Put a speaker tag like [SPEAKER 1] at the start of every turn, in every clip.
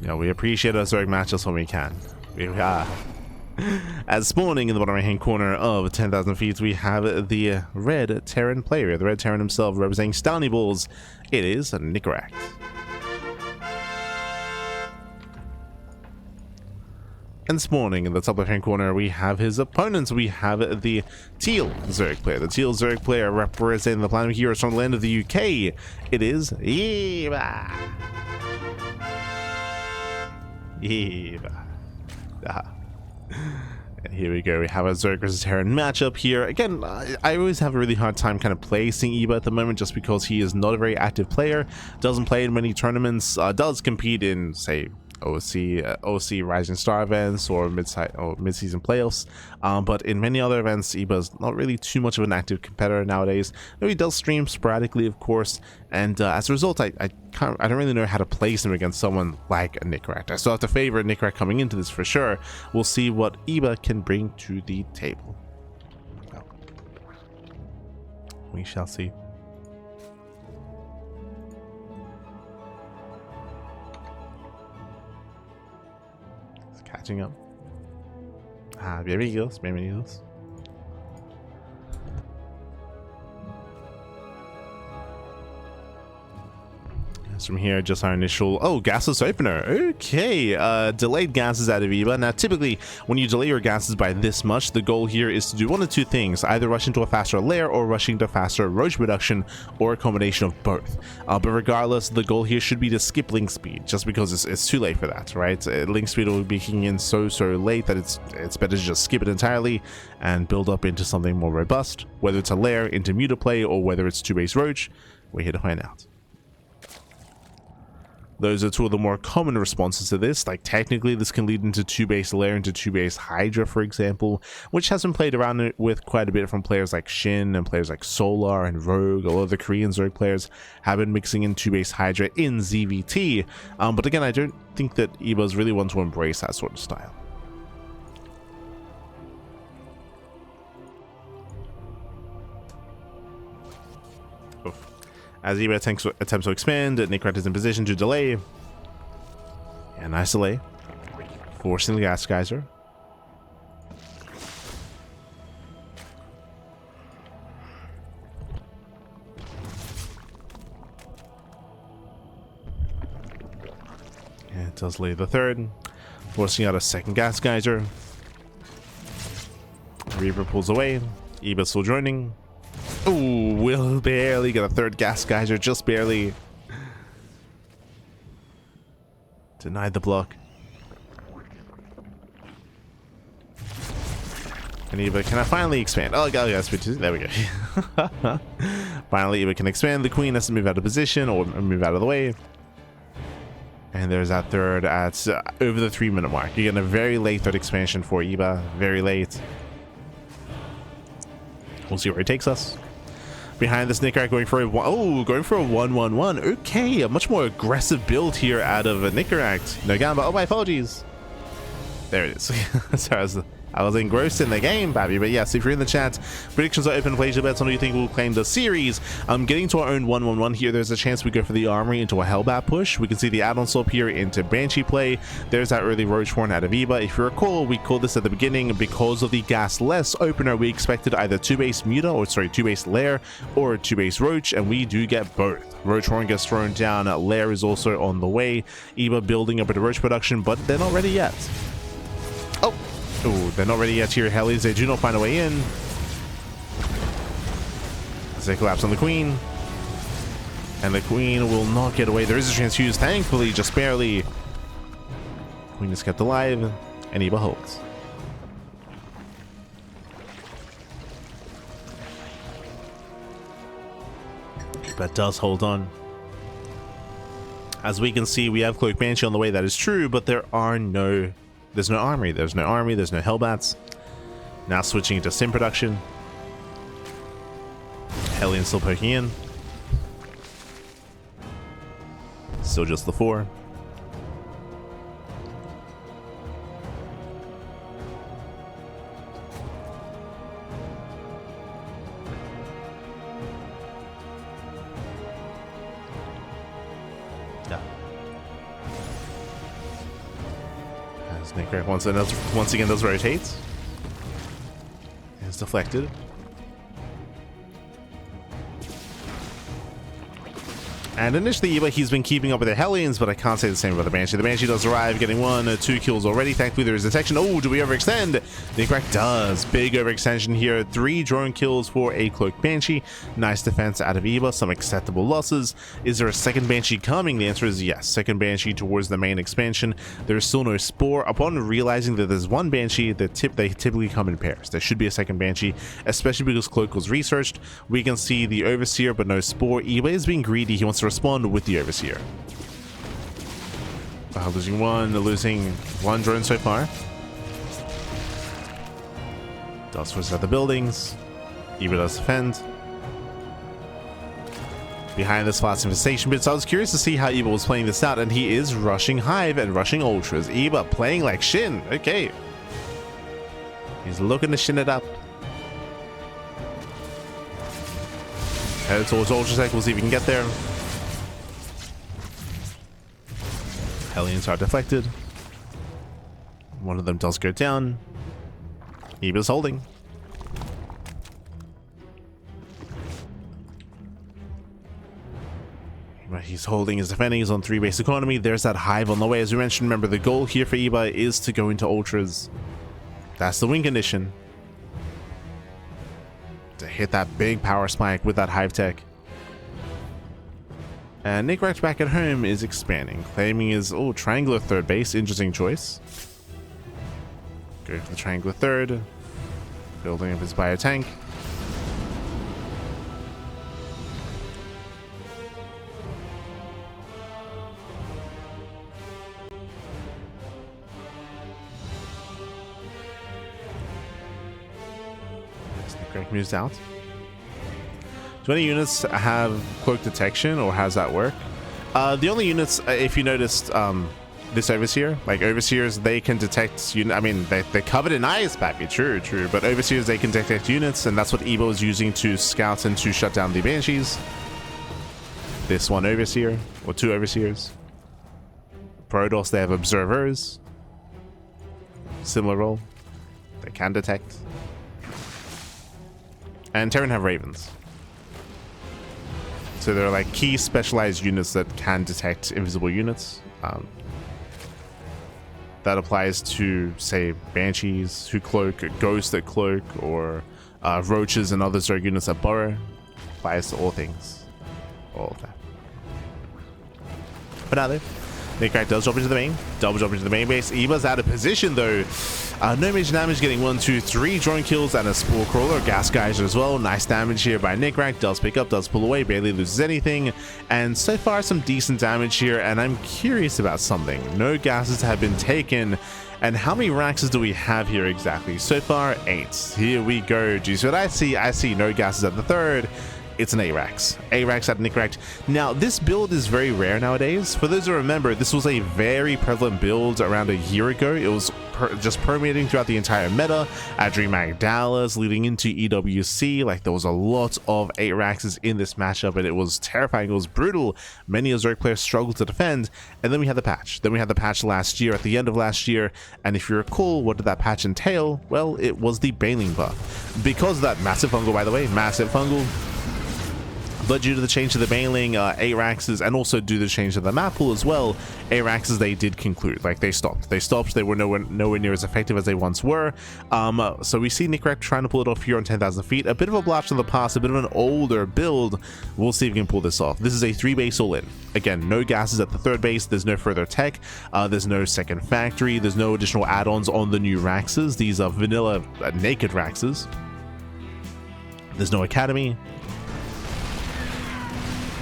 [SPEAKER 1] You know, we appreciate our Zerg matches when we can. As spawning in the bottom right hand corner of 10,000 feet, we have the red Terran player, the red Terran himself, representing Stony Balls. It is Nicoract. And spawning in the top left hand corner, we have his opponents. We have the teal Zerg player. The teal Zerg player representing the planet heroes from the land of the UK. It is Eva. And here we go. We have a Zerg versus Terran matchup here. Again, I always have a really hard time kind of placing Eva at the moment, just because he is not a very active player, doesn't play in many tournaments, does compete in, say, OSC Rising Star events or mid-season playoffs, but in many other events, Eba's not really too much of an active competitor nowadays. Though he does stream sporadically, of course, and as a result, I don't really know how to place him against someone like a Nicoract. I still have to favor Nicoract coming into this for sure. We'll see what Eba can bring to the table. Well, we shall see. Catching up. Bienvenidos. From here, just our initial gases opener. Okay, delayed gases out of Eva. Now typically when you delay your gases by this much, the goal here is to do one of two things: either rush into a faster lair or rushing to faster roach production, or a combination of both. But regardless, the goal here should be to skip link speed, just because it's too late for that, right? Link speed will be kicking in so late that it's better to just skip it entirely and build up into something more robust, whether it's a lair into mutaplay or whether it's 2-base roach. We're here to find out. Those are two of the more common responses to this. Like, technically this can lead into 2-base lair, into 2-base Hydra, for example, which has been played around with quite a bit from players like Shin and players like Solar and Rogue. A lot of the Korean Zerg players have been mixing in 2-base Hydra in ZvT, but again, I don't think that Eba's really one to embrace that sort of style. As Eba attempts to expand, Nicoract is in position to delay. Yeah, nice delay. Forcing the gas geyser. Yeah, it does lay the third. Forcing out a second gas geyser. Reaver pulls away. Eba still joining. Ooh, will barely get a third gas geyser, just barely. Denied the block. And Eba, can I finally expand? Oh, yes, there we go. Finally, Eba can expand. The queen has to move out of position or move out of the way. And there's that third at over the 3-minute mark. You're getting a very late third expansion for Eba. Very late. We'll see where he takes us. Behind this, Nicoract going for a 1-1-1. Okay, a much more aggressive build here out of Nicoract. No Gamba. Oh, my apologies. There it is. Sorry, I was engrossed in the game, Babby. But yes, if you're in the chat, predictions are open. Place your bets on who you think will claim the series. Getting to our own 1-1-1 here, there's a chance we go for the armory into a Hellbat push. We can see the add-on slope here into Banshee play. There's that early Roach Horn out of Eba. If you recall, we called this at the beginning because of the gas-less opener. We expected either 2-base Muta, or sorry, 2-base Lair, or 2-base Roach, and we do get both. Roach Horn gets thrown down. Lair is also on the way. Eba building up a Roach production, but they're not ready yet. Oh, they're not ready yet here, Hellies. They do not find a way in. As they collapse on the queen. And the queen will not get away. There is a transfuse, thankfully, just barely. Queen is kept alive, and Eba holds. But does hold on. As we can see, we have Cloak Banshee on the way. That is true, but there's no armory. There's no Hellbats. Now switching to Sim production. Hellion still poking in. Still just the 4. Nicoract once again does rotate. It's deflected. And initially, he's been keeping up with the Hellions, but I can't say the same about the Banshee. The Banshee does arrive, getting 1 or 2 kills already. Thankfully, there is detection. Oh, do we overextend? Nicoract does. Big overextension here. 3 drone kills for a Cloaked Banshee. Nice defense out of Eva. Some acceptable losses. Is there a second Banshee coming? The answer is yes. Second Banshee towards the main expansion. There's still no Spore. Upon realizing that there's one Banshee, they typically come in pairs. There should be a second Banshee, especially because Cloak was researched. We can see the Overseer, but no Spore. Eva is being greedy. He wants to respond with the Overseer. Losing 1 drone so far. Does force out the buildings. Eva does defend. Behind this fast infestation bit, so I was curious to see how Eva was playing this out, and he is rushing Hive and rushing Ultras. Eva playing like Shin. Okay. He's looking to Shin it up. Head towards Ultratech. We'll see if we can get there. Hellions are deflected. One of them does go down. Eva's holding. He's holding, he's defending, he's on 3 base economy. There's that Hive on the way. As we mentioned, remember the goal here for Eva is to go into Ultras. That's the win condition. To hit that big power spike with that Hive tech. And Nicoract back at home is expanding, claiming his triangular third base. Interesting choice. Go for the triangular third, building up his bio tank. Nicoract moves out. Do any units have cloak detection, or how does that work? The only units, if you noticed, this Overseer, like Overseers, they can detect, I mean, they're covered in ice, Pappy, true, but Overseers, they can detect units, and that's what Eva was using to scout and to shut down the Banshees. This one Overseer, or 2 Overseers. Protoss, they have Observers. Similar role. They can detect. And Terran have Ravens. So they're like key specialized units that can detect invisible units. That applies to, say, Banshees who cloak, Ghosts that cloak, or Roaches and other Zerg units that burrow. Applies to all things. All of that. But now though, Nicoract does drop into the main. Double jump into the main base. Eva's out of position though. No major damage, getting 1, 2, 3 drone kills and a Spore Crawler. Gas Geyser as well. Nice damage here by Nicoract. Does pick up, does pull away, barely loses anything. And so far some decent damage here, and I'm curious about something. No gases have been taken. And how many Raxes do we have here exactly? So far, 8. Here we go. Do you see what I see? I see no gases at the 3rd. It's an A-Rax. A-Rax at Nicoract. Now, this build is very rare nowadays. For those who remember, this was a very prevalent build around a year ago. It was just permeating throughout the entire meta. At DreamHack Dallas, leading into EWC, like there was a lot of A-Raxes in this matchup, and it was terrifying. It was brutal. Many Zerg players struggled to defend, and then we had the patch. Then we had the patch last year, at the end of last year, and if you recall, what did that patch entail? Well, it was the Baneling buff. Because of that massive fungal, by the way, massive fungal. But due to the change to the Baneling, A-Raxes, and also due to the change to the map pool as well, A-Raxes, they did conclude. Like, they stopped. They were nowhere near as effective as they once were. So we see Nicoract trying to pull it off here on 10,000 feet. A bit of a blast from the past, a bit of an older build. We'll see if we can pull this off. This is a 3-base all-in. Again, no gases at the 3rd base. There's no further tech. There's no second factory. There's no additional add-ons on the new Raxes. These are vanilla naked Raxes. There's no academy.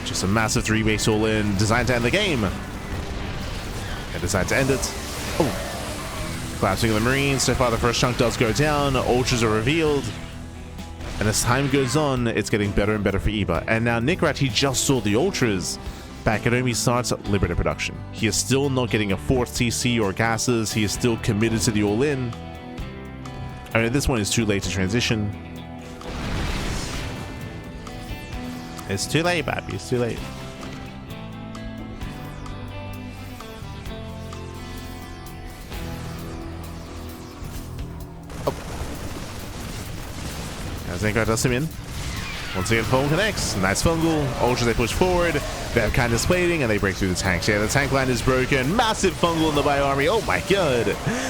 [SPEAKER 1] Just a massive 3-base all-in, designed to end the game. And designed to end it. Oh. Collapsing of the Marines. So far, the first chunk does go down. Ultras are revealed. And as time goes on, it's getting better and better for Eva. And now Nicoract, he just saw the Ultras. Back at home, he starts Liberator production. He is still not getting a 4th TC or gases. He is still committed to the all-in. I mean, this one is too late to transition. It's too late, baby. It's too late. As Nicoract does him in. Once again, Fungal connects. Nice Fungal. Ultras, they push forward. They have Kindness plating, and they break through the tanks. Yeah, the tank line is broken. Massive Fungal in the Bio Army. Oh my god.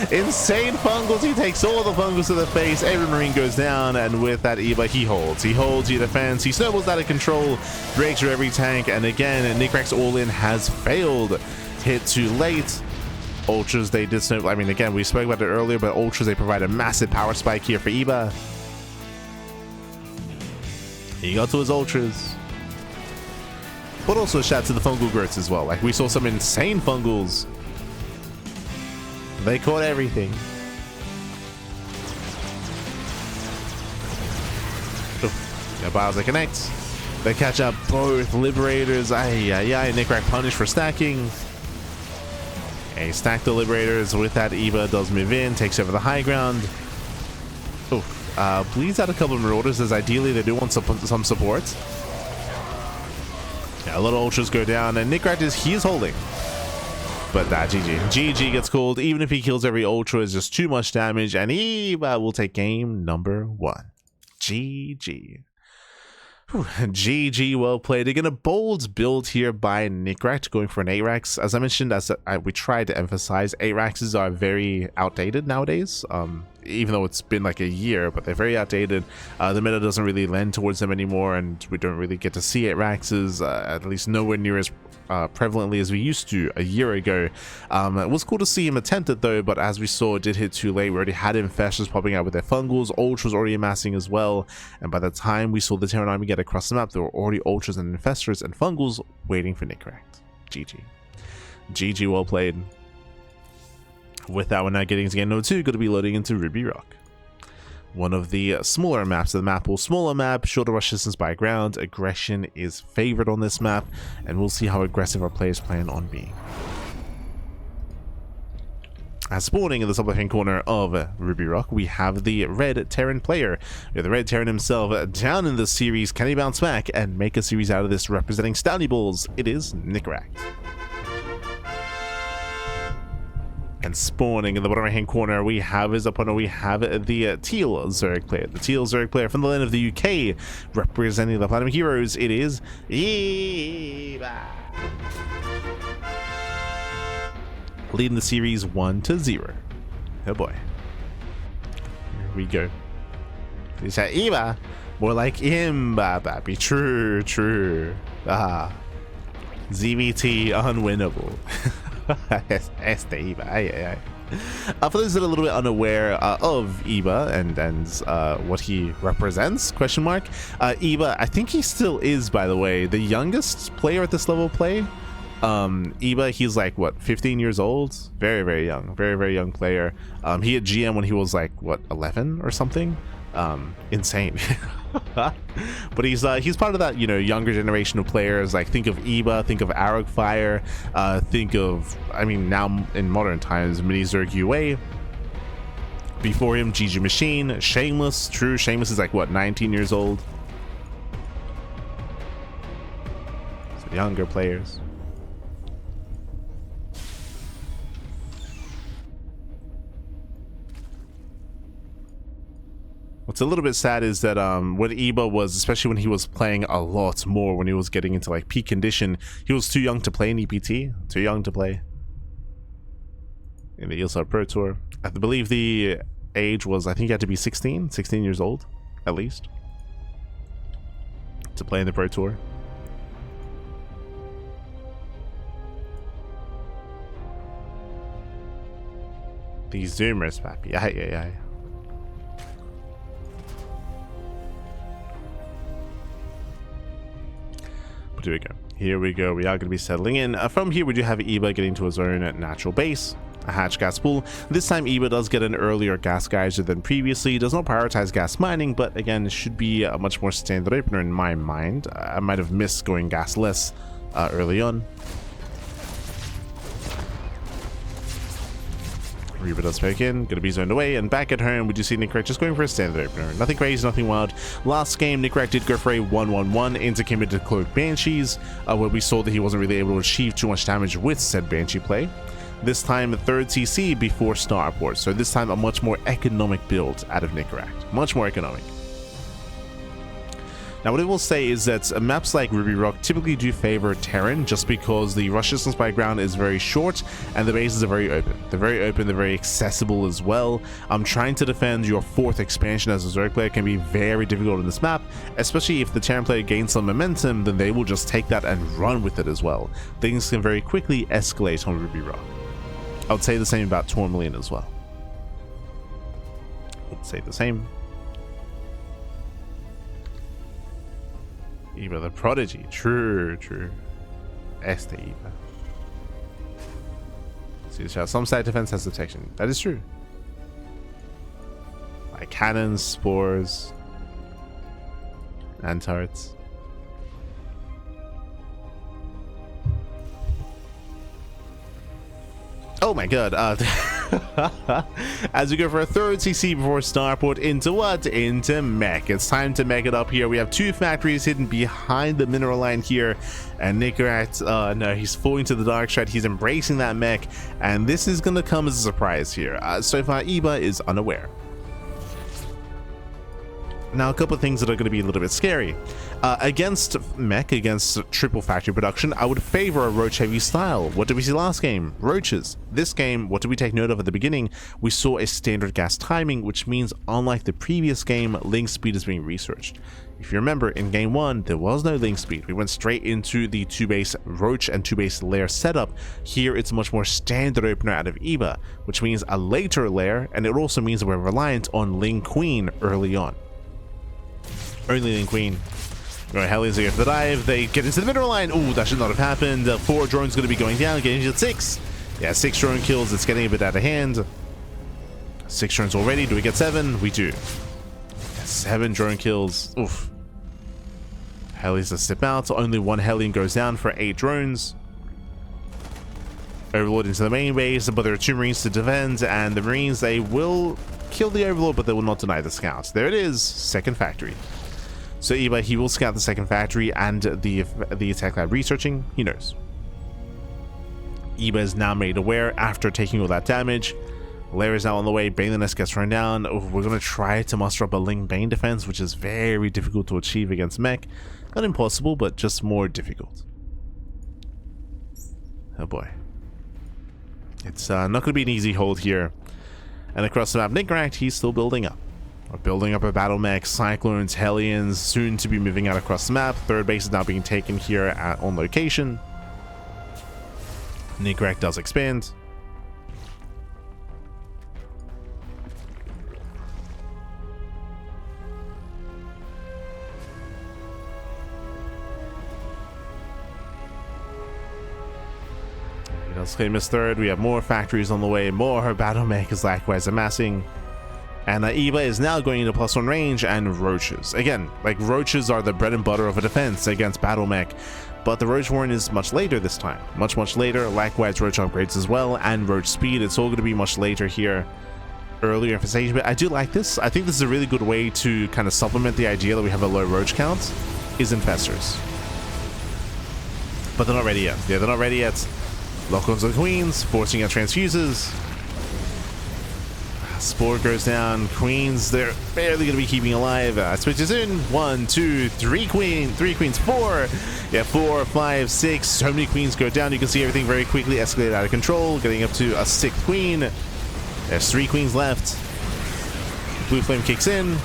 [SPEAKER 1] Insane Fungals. He takes all the Fungals to the face. Every Marine goes down, and with that Eva, he holds. He holds, he defends. He snowballs out of control. Breaks through every tank, and again, Nicoract's all-in has failed. Hit too late. Ultras, they did snow. I mean, again, we spoke about it earlier, but Ultras, they provide a massive power spike here for Eva. He got to his Ultras. But also shout to the Fungal Growths as well. Like, we saw some insane Fungals. They caught everything. The Biles, they connect. They catch up both Liberators. Nicoract punish for stacking. A stack the Liberators with that Eva does move in, takes over the high ground. Bleeds out a couple of Marauders, as ideally they do want some support. Yeah, a little Ultras go down, and Nicoract is holding. But GG. GG gets called. Even if he kills every Ultra, it's just too much damage, and Eva will take game number 1. GG. GG, well played. Again, a bold build here by Nicoract, going for an 8-Rax. As I mentioned, we tried to emphasize, 8-Raxes are very outdated nowadays. Even though it's been like a year, but they're very outdated. The meta doesn't really lend towards them anymore, and we don't really get to see 8-Raxes, at least nowhere near as prevalently as we used to a year ago. It was cool to see him attempt it though, but as we saw, it did hit too late. We already had Infestors popping out with their Fungals, Ultras already amassing as well, and by the time we saw the Terran army get across the map, there were already Ultras and Infestors and Fungals waiting for Nicoract. GG. GG, well played. With that, we're now getting to game number 2, going to be loading into Ruby Rock. One of the smaller maps of the map, or smaller map, shorter rush distance by ground. Aggression is favored on this map, and we'll see how aggressive our players plan on being. As spawning in the top left-hand corner of Ruby Rock, we have the red Terran player. We have the red Terran himself down in the series. Can he bounce back and make a series out of this, representing Stouty Balls? It is Nicoract. And spawning in the bottom right hand corner, we have his opponent. We have the teal Zerg player. The teal Zerg player from the land of the UK, representing the Platinum Heroes. It is Eva. Leading the series 1-0. Oh boy. Here we go. Is that Eva? More like Imba, baby. True, true. ZvT unwinnable. Este Eva. For those that are a little bit unaware of Eva and what he represents, question mark, Eva, I think he still is, by the way, the youngest player at this level play. Eva, he's like, what, 15 years old? Very, very young. Very, very young player. He had GM when he was like, what, 11 or something? Insane. But he's part of that, you know, younger generation of players. Like, think of Eva, think of Aragfire, think of, I mean, now in modern times, Mini Zerg UA. Before him, GG Machine, Shameless. True, Shameless is like, what, 19 years old? So younger players. What's a little bit sad is that what Eva was, especially when he was playing a lot more, when he was getting into like peak condition, he was too young to play in EPT, too young to play in the ESL Pro Tour. I believe the age was, I think you had to be 16 years old, at least, to play in the Pro Tour. These Zoomers, papi. Aye. But here we go. We are going to be settling in. From here, we do have Eva getting to his own natural base, a hatch gas pool. This time, Eva does get an earlier gas geyser than previously. Does not prioritize gas mining, but again, it should be a much more standard opener in my mind. I might have missed going gasless early on. Reba does poke in, gonna be zoned away, and back at home we do see Nicoract just going for a standard opener. Nothing crazy, nothing wild. Last game, Nicoract did go for a 1-1-1 into committed Cloak Banshees, where we saw that he wasn't really able to achieve too much damage with said Banshee play. This time, a third CC before Starport, so this time a much more economic build out of Nicoract. Much more economic. Now, what I will say is that maps like Ruby Rock typically do favor Terran just because the rush distance by ground is very short and the bases are very open. They're very open, they're very accessible as well. Trying to defend your 4th expansion as a Zerg player can be very difficult in this map, especially if the Terran player gains some momentum, then they will just take that and run with it as well. Things can very quickly escalate on Ruby Rock. I would say the same about Tourmaline as well. I would say the same. Eva the Prodigy. True. Este Eva. See, some side defense has detection. That is true. Like cannons, spores, and turrets. Oh my god. As we go for a 3rd CC before Starport into what? Into mech. It's time to mech it up here. We have 2 factories hidden behind the mineral line here. And Nicoract, no, he's falling to the dark side. He's embracing that mech. And this is going to come as a surprise here. So far, Eba is unaware. Now, a couple of things that are going to be a little bit scary. Against mech, against triple factory production, I would favor a roach heavy style. What did we see last game? Roaches. This game, what did we take note of at the beginning? We saw a standard gas timing, which means unlike the previous game, link speed is being researched. If you remember, in game 1, there was no link speed. We went straight into the 2-base roach and 2-base lair setup. Here, it's a much more standard opener out of Eba, which means a later lair, and it also means that we're reliant on Ling Queen early on. Only Ling Queen. Right, Hellions go for the dive. They get into the mineral line. Ooh, that should not have happened. 4 drones going to be going down. Getting to 6. Yeah, 6 drone kills. It's getting a bit out of hand. 6 drones already. Do we get 7? We do. Yeah, 7 drone kills. Oof. Hellions to step out. Only 1 Hellion goes down for 8 drones. Overlord into the main base, but there are 2 Marines to defend, and the Marines, they will kill the Overlord, but they will not deny the scouts. There it is. 2nd factory. So Eba, he will scout the 2nd factory and the attack lab researching. He knows. Eba is now made aware after taking all that damage. Lair is now on the way. Bane the Nest gets run down. Oh, we're going to try to muster up a Ling Bane defense, which is very difficult to achieve against mech. Not impossible, but just more difficult. Oh boy. It's not going to be an easy hold here. And across the map, Nicoract, he's still building up. We're building up a battle mech, Cyclones, Hellions, soon to be moving out across the map. 3rd base is now being taken here on location. Nicoract does expand. He does claim his 3rd. We have more factories on the way, more battle mech is likewise amassing. And Eba is now going into +1 range and roaches. Again, like roaches are the bread and butter of a defense against battle mech, but the roach warren is much later this time. Much later. Likewise, roach upgrades as well, and roach speed. It's all going to be much later here. Earlier infestation, but I do like this. I think this is a really good way to kind of supplement the idea that we have a low roach count, is infestors. But they're not ready yet. Yeah, they're not ready yet. Lock-ons on queens, forcing out transfuses. Spore goes down. Queens, they're barely going to be keeping alive. Switches in. 1, 2, 3 queens, 4. Yeah, 4, 5, 6. So many queens go down. You can see everything very quickly escalate out of control, getting up to a 6th queen. There's 3 queens left. Blue flame kicks in,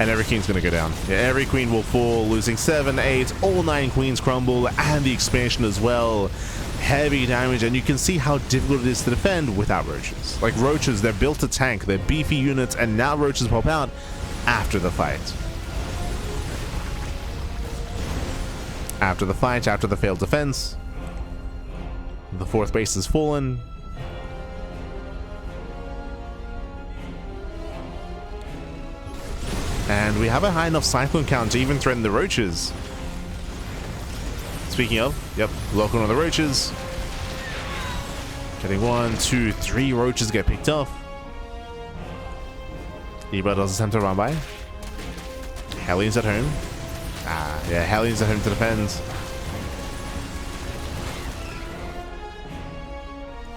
[SPEAKER 1] and every queen's going to go down. Yeah, every queen will fall, losing 7, 8. All 9 queens crumble, and the expansion as well. Heavy damage, and you can see how difficult it is to defend without roaches. Like roaches, they're built to tank, they're beefy units, and now roaches pop out after the fight. After the fight, after the failed defense. The 4th base has fallen. And we have a high enough cyclone count to even threaten the roaches. Speaking of, yep, lock on the roaches. Getting 1, 2, 3 roaches get picked off. Eba does attempt to run by. Hellions at home. Yeah, Hellions at home to defend.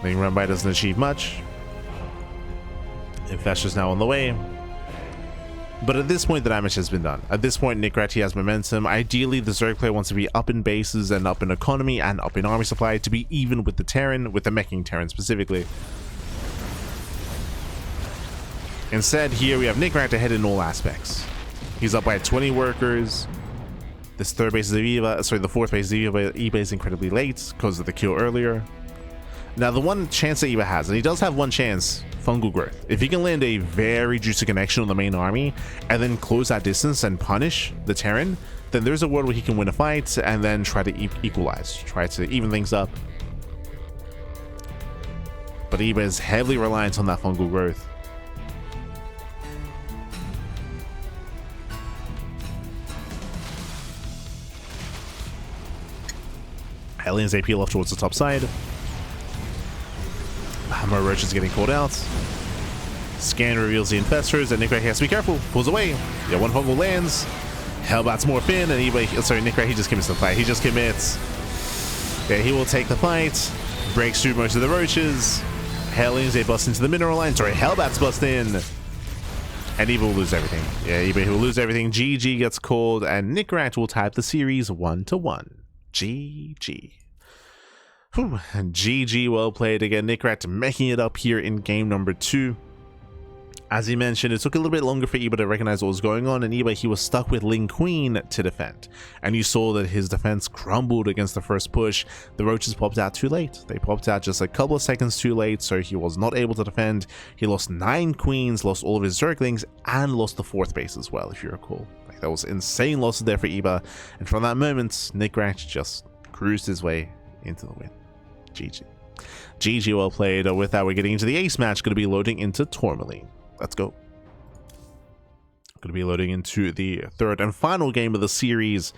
[SPEAKER 1] Being run by doesn't achieve much. Infester's now on the way. But at this point, the damage has been done. At this point, Nicoract has momentum. Ideally, the Zerg player wants to be up in bases and up in economy and up in army supply to be even with the Terran, with the meching Terran specifically. Instead, here we have Nicoract ahead in all aspects. He's up by 20 workers. This third base is Eva, sorry, the fourth base is Eva, but Eva is incredibly late because of the kill earlier. Now, the one chance that Eva has, and he does have one chance, fungal growth. If he can land a very juicy connection on the main army and then close that distance and punish the Terran, then there's a world where he can win a fight and then try to equalize, try to even things up. But Eva is heavily reliant on that fungal growth. Hellions AP off towards the top side. More roaches getting called out. Scan reveals the infestors, and Nicoract has to be careful. Pulls away. Yeah, one fungal lands. Hellbat's morph in, and Nicoract, he just commits the fight. He just commits. Yeah, he will take the fight. Breaks through most of the roaches. Hellions, they bust into the mineral line. Sorry, Hellbats bust in. And Eva will lose everything. Yeah, Eva will lose everything. GG gets called, and Nicoract will type the series 1-1. GG. Whew. GG, well played again. Nicoract making it up here in game number 2. As he mentioned, it took a little bit longer for Eba to recognize what was going on, and Eba, he was stuck with Ling Queen to defend. And you saw that his defense crumbled against the first push. The roaches popped out too late. They popped out just a couple of seconds too late, so he was not able to defend. He lost 9 queens, lost all of his Zerglings, and lost the 4th base as well, if you recall. Like, that was insane losses there for Eba. And from that moment, Nicoract just cruised his way into the win. GG. GG, well played. With that, we're getting into the ace match. Going to be loading into Tourmaline. Let's go. Going to be loading into the third and final game of the series.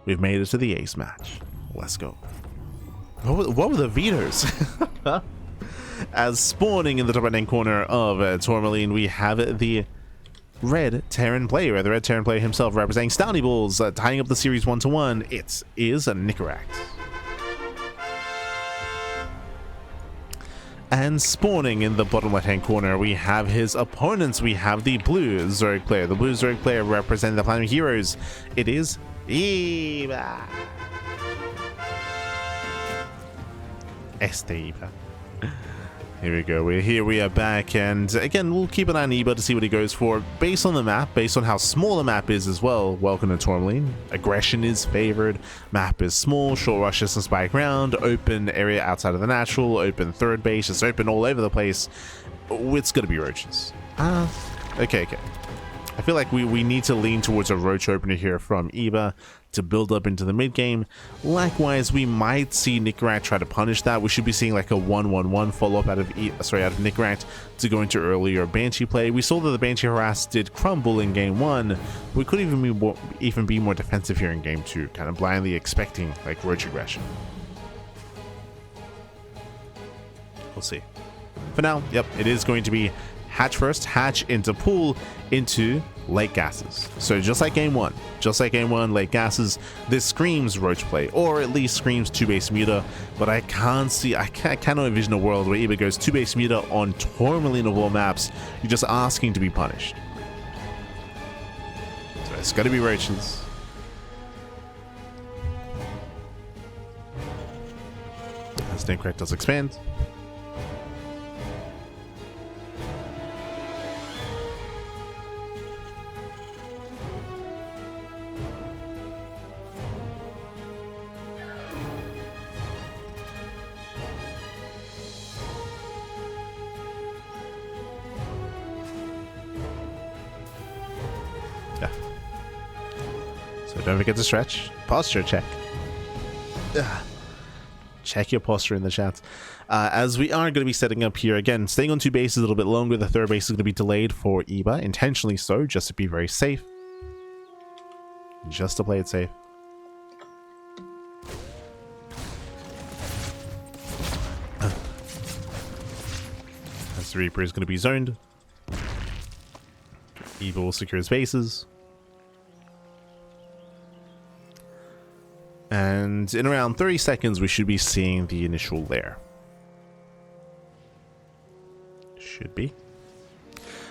[SPEAKER 1] We've made it to the ace match. Let's go. What were the vetoes? As spawning in the top right-hand corner of Tourmaline, we have the red Terran player, the red Terran player himself, representing Stowny Bulls, tying up the series 1-1. It is a Nicoract. And spawning in the bottom left-hand corner, we have his opponents. We have the blue Zerg player. The blue Zerg player representing the Planet Heroes. It is Eva. Eva. Here we go. We are back, and again, we'll keep an eye on Eba to see what he goes for. Based on the map, based on how small the map is as well. Welcome to Tourmaline. Aggression is favored. Map is small, short rush distance by ground, open area outside of the natural, open third base, just open all over the place. It's gonna be roaches. Okay. I feel like we need to lean towards a roach opener here from Eba to build up into the mid game. Likewise, we might see Nicoract try to punish that. We should be seeing like a 1-1-1 follow up out of Nicoract to go into earlier Banshee play. We saw that the Banshee harass did crumble in game 1. We could even be more defensive here in game 2, kind of blindly expecting like roach aggression. We'll see. For now, yep, it is going to be hatch first, hatch into pool, into late gases. So just like game 1, late gases, this screams roach play, or at least screams 2-base muta, but I cannot envision a world where Eba goes 2-base muta on Tourmaline of all maps. You're just asking to be punished. So it's gotta be roaches. As Nicoract does expand. Don't forget to stretch. Posture check. Check your posture in the chat. As we are going to be setting up here, again, staying on 2 bases a little bit longer. The third base is going to be delayed for Eba, intentionally so, just to be very safe. Just to play it safe. As the Reaper is going to be zoned. Eba will secure his bases. And in around 30 seconds, we should be seeing the initial lair. Should be.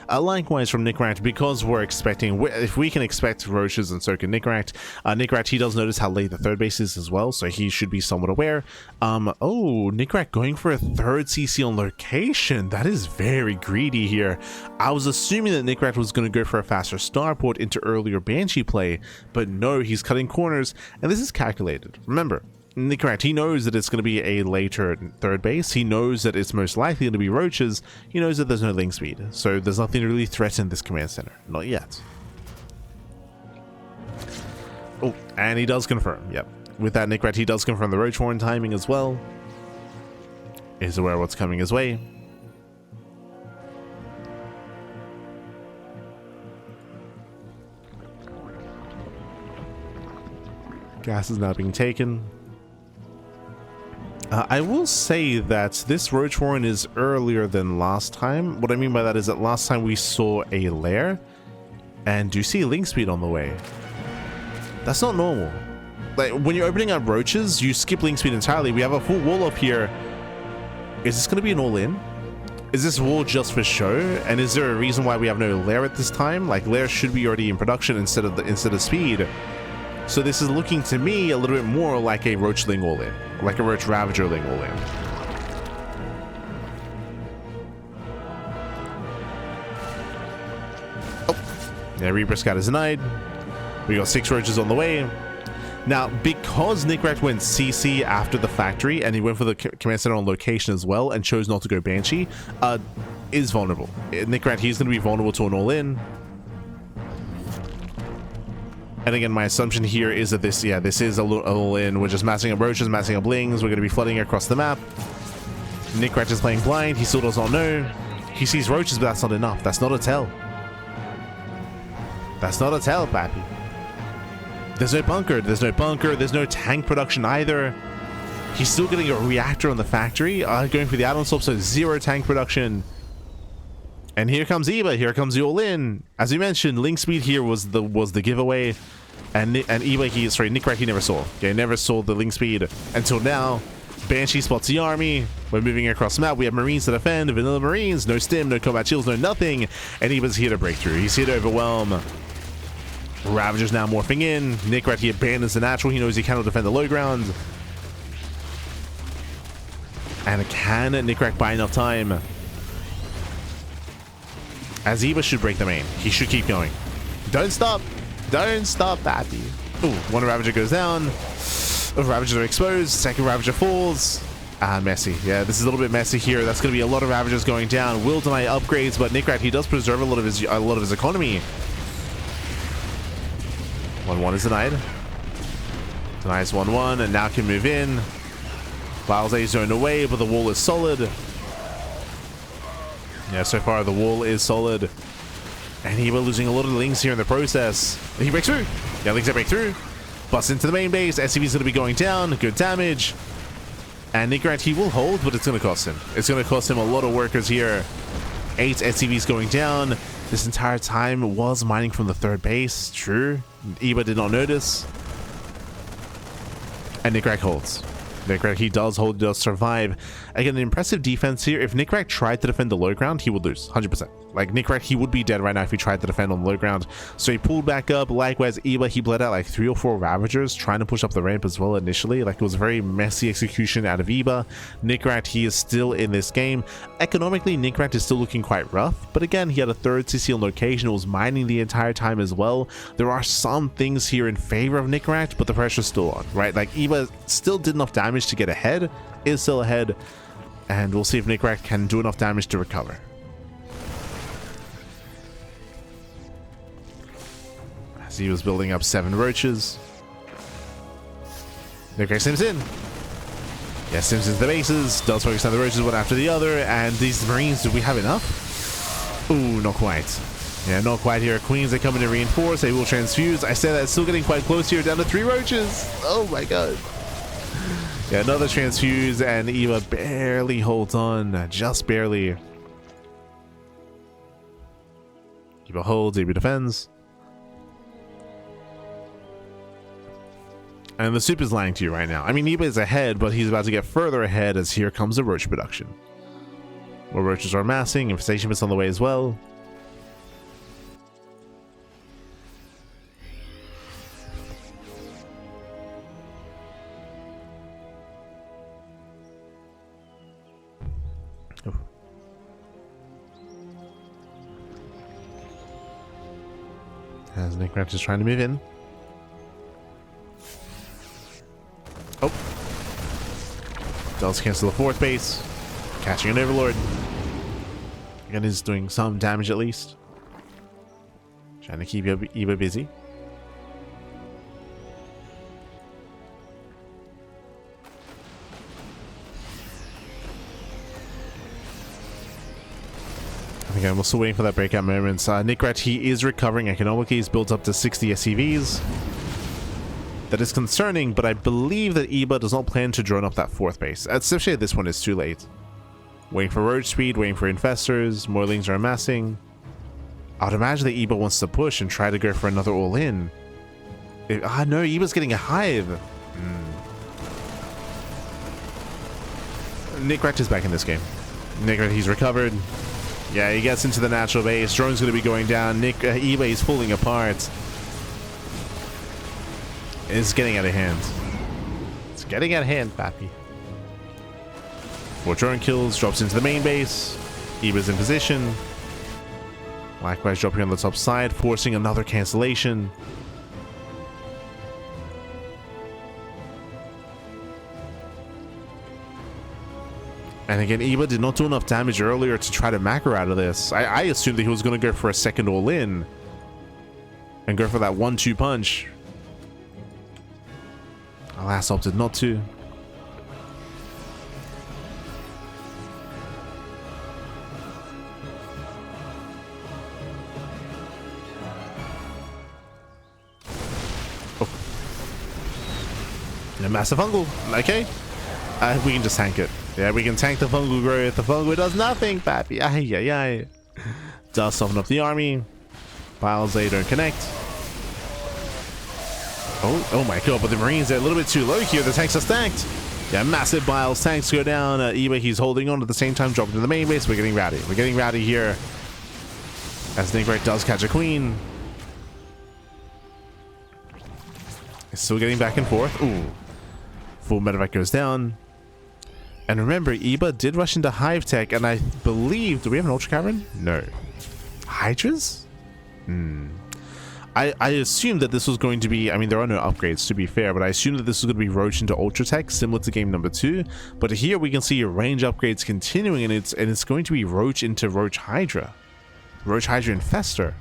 [SPEAKER 1] Likewise from Nicoract, because we're expecting, if we can expect roaches and so can Nicoract, Nicoract, he does notice how late the third base is as well, so he should be somewhat aware. Oh, Nicoract going for a third CC on location. That is very greedy here. I was assuming that Nicoract was going to go for a faster starport into earlier Banshee play, but no, he's cutting corners, and this is calculated. Remember, Nicoract, he knows that it's going to be a later third base. He knows that it's most likely going to be roaches. He knows that there's no link speed, so there's nothing to really threaten this command center. Not yet. Oh, and he does confirm. Yep. With that, Nicoract, he does confirm the roach horn timing as well. Is aware of what's coming his way. Gas is now being taken. I will say that this roach horn is earlier than last time. What I mean by that is that last time we saw a lair, and do you see link speed on the way? That's not normal. Like, when you're opening up roaches, you skip link speed entirely. We have a full wall up here. Is this going to be an all-in? Is this wall just for show? And is there a reason why we have no lair at this time? Like, lair should be already in production instead of speed. So this is looking to me a little bit more like a roachling all-in, like a roach ravagerling all-in. Oh, yeah, Reaper Scout is denied. We got 6 roaches on the way. Now, because Nicoract went CC after the factory and he went for the command center on location as well and chose not to go Banshee, is vulnerable. Nicoract, he's going to be vulnerable to an all-in. And again, my assumption here is that this is a all-in. We're just massing up roaches, massing up lings. We're going to be flooding across the map. Nicoract is playing blind. He still does not know. He sees roaches, but that's not enough. That's not a tell. That's not a tell, Pappy. There's no bunker. There's no bunker. There's no tank production either. He's still getting a reactor on the factory. Going for the add-on swap, so 0 tank production. And here comes Eva. Here comes the all-in. As we mentioned, link speed here was the giveaway, and Eva, Nicoract, he never saw. Okay, never saw the link speed until now. Banshee spots the army. We're moving across the map. We have Marines to defend. Vanilla Marines. No stim, no combat shields, no nothing. And Eva's here to break through. He's here to overwhelm. Ravager's now morphing in. Nicoract, he abandons the natural. He knows he cannot defend the low ground. And can Nicoract buy enough time? As Eva should break the main. He should keep going. Don't stop. Don't stop, Pappy. Ooh, one Ravager goes down. Ravagers are exposed. Second Ravager falls. Messy. Yeah, this is a little bit messy here. That's going to be a lot of Ravagers going down. Will deny upgrades, but Nicoract, he does preserve a lot of his economy. 1-1 is denied. Denies 1-1, and now can move in. Biles A zoned away, but the wall is solid. Yeah, so far the wall is solid. And he will losing a lot of the links here in the process. He breaks through. Yeah, links that break through. Busts into the main base. SCV's going to be going down. Good damage. And Nicoract, he will hold, but it's going to cost him. It's going to cost him a lot of workers here. 8 SCVs going down. This entire time was mining from the third base. True. Eva did not notice. And Nicoract holds. Nicoract, he does hold, does survive. Again, an impressive defense here. If Nicoract tried to defend the low ground, he would lose, 100%. Like, Nicoract, he would be dead right now if he tried to defend on the low ground. So he pulled back up. Likewise, Eva, he bled out like 3 or 4 Ravagers, trying to push up the ramp as well initially. Like, it was a very messy execution out of Eva. Nicoract, he is still in this game. Economically, Nicoract is still looking quite rough. But again, he had a third CC on location. It was mining the entire time as well. There are some things here in favor of Nicoract, but the pressure's still on, right? Like, Eva still did enough damage to get ahead, is still ahead. And we'll see if Nicoract can do enough damage to recover. As he was building up 7 roaches. Nicoract sims in. Yeah, sims into the bases. Does focus on the roaches one after the other. And these Marines, do we have enough? Ooh, not quite. Yeah, not quite here. Queens, they come in to reinforce. They will transfuse. I say that it's still getting quite close here. Down to 3 roaches. Oh my god. Yeah, another transfuse, and Eva barely holds on, just barely. Eva holds, Eva defends. And the soup is lying to you right now. I mean, Eva is ahead, but he's about to get further ahead as here comes the roach production. More roaches are amassing, infestation is on the way as well. As Nicoract is trying to move in. Oh. Does cancel the 4th base. Catching an Overlord. Again, is doing some damage at least. Trying to keep Eva busy. Again, we're still waiting for that breakout moments. Nicoract, he is recovering economically. He's built up to 60 SCVs. That is concerning, but I believe that Eba does not plan to drone up that 4th base. Especially at this one, it's too late. Waiting for road speed, waiting for infestors. More lings are amassing. I'd imagine that Eba wants to push and try to go for another all-in. No, Eba's getting a hive. Nicoract is back in this game. Nicoract, he's recovered. Yeah, he gets into the natural base. Drone's going to be going down. Eba is falling apart. It's getting out of hand. It's getting out of hand, Pappy. 4 drone kills. Drops into the main base. Eba's in position. Likewise dropping on the top side. Forcing another cancellation. And again, Eba did not do enough damage earlier to try to macro out of this. I assumed that he was going to go for a second all-in. And go for that 1-2 punch. Alas, opted not to. Oh. A massive fungal. Okay. We can just tank it. Yeah, we can tank the fungal growth. The fungal does nothing, Pappy. Ay, ay, ay. Does soften up the army. Piles, they don't connect. Oh my god, but the Marines are a little bit too low here. The tanks are stacked. Yeah, massive Biles. Tanks go down. Eba, he's holding on at the same time, dropping to the main base. We're getting rowdy. We're getting rowdy here. As Nicoract does catch a queen. It's still getting back and forth. Ooh. Full medevac goes down. And remember, Eba did rush into Hive Tech, and I believe... Do we have an Ultra Cavern? No. Hydras? I assumed that this was going to be... I mean, there are no upgrades, to be fair, but I assumed that this was going to be Roach into Ultra Tech, similar to game number 2. But here we can see your range upgrades continuing, and it's going to be Roach into Roach Hydra. Roach Hydra Infestor.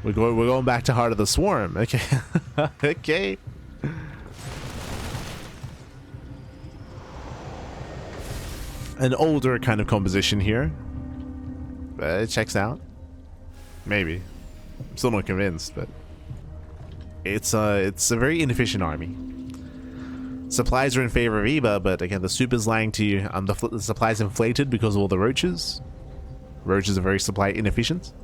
[SPEAKER 1] We're going back to Heart of the Swarm. Okay. Okay. An older kind of composition here. It checks out. Maybe. I'm still not convinced, but it's a very inefficient army. Supplies are in favor of Eba, but again, the soup is lying to you. The supplies inflated because of all the roaches. Roaches are very supply inefficient.